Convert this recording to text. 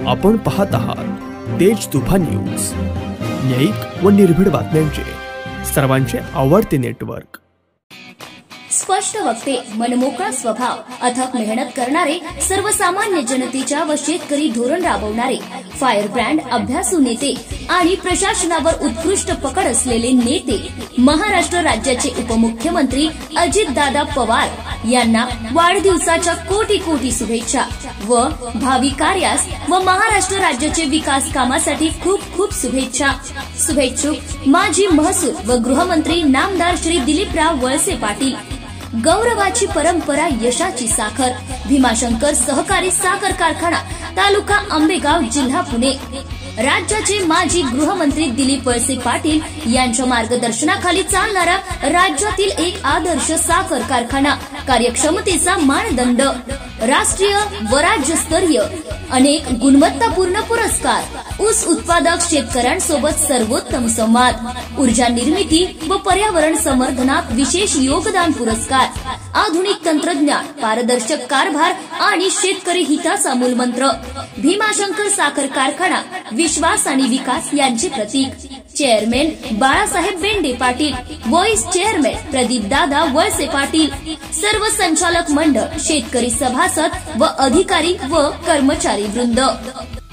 आपण पाहत आहात तेज तुफान न्यूज, न्यायिक व निर्भीड बातम्यांचे सर्वांचे आवडते नेटवर्क। स्पष्ट वक्ते, मनमोकळा स्वभाव, अथक मेहनत करणारे, सर्वसामान्य जनतेच्या व शेतकरी धोरण राबवणारे, फायर ब्रँड अभ्यासू नेते आणि प्रशासनावर उत्कृष्ट पकड असलेले नेते, महाराष्ट्र राज्याचे उपमुख्यमंत्री अजितदादा पवार यांना वाढदिवसाच्या कोटी कोटी शुभेच्छा व भावी कार्यास व महाराष्ट्र राज्याचे विकास कामासाठी खूप खूप शुभेच्छा। शुभेच्छुक माजी महसूल व गृहमंत्री नामदार श्री दिलीपराव वळसे पाटील। गौरवाची परंपरा, यशाची साखर, भीमाशंकर सहकारी साखर कारखाना, तालुका आंबेगाव, जिल्हा पुणे। राज्याचे माजी गृहमंत्री दिलीप वळसे पाटील यांच्या मार्गदर्शनाखाली चालणारा राज्यातील एक आदर्श साखर कारखाना, कार्यक्षमतेचा मानदंड, राष्ट्रीय व राज्यस्तरीय अनेक गुणवत्तापूर्ण पुरस्कार, ऊस उत्पादक शेतकऱ्यांसोबत सर्वोत्तम संवाद, ऊर्जा निर्मिती व पर्यावरण संवर्धनात विशेष योगदान पुरस्कार, आधुनिक तंत्रज्ञान, पारदर्शक कारभार आणि शेतकरी हिताचा मूलमंत्र, भीमाशंकर साखर कारखाना, विश्वास आणि विकास यांचे प्रतीक। Chairman Balasaheb Bende Patil, vice chairman Pradeep Dada Walse Patil, सर्व संचालक मंडळ, शेतकरी सभासद व अधिकारी व कर्मचारी वृंद।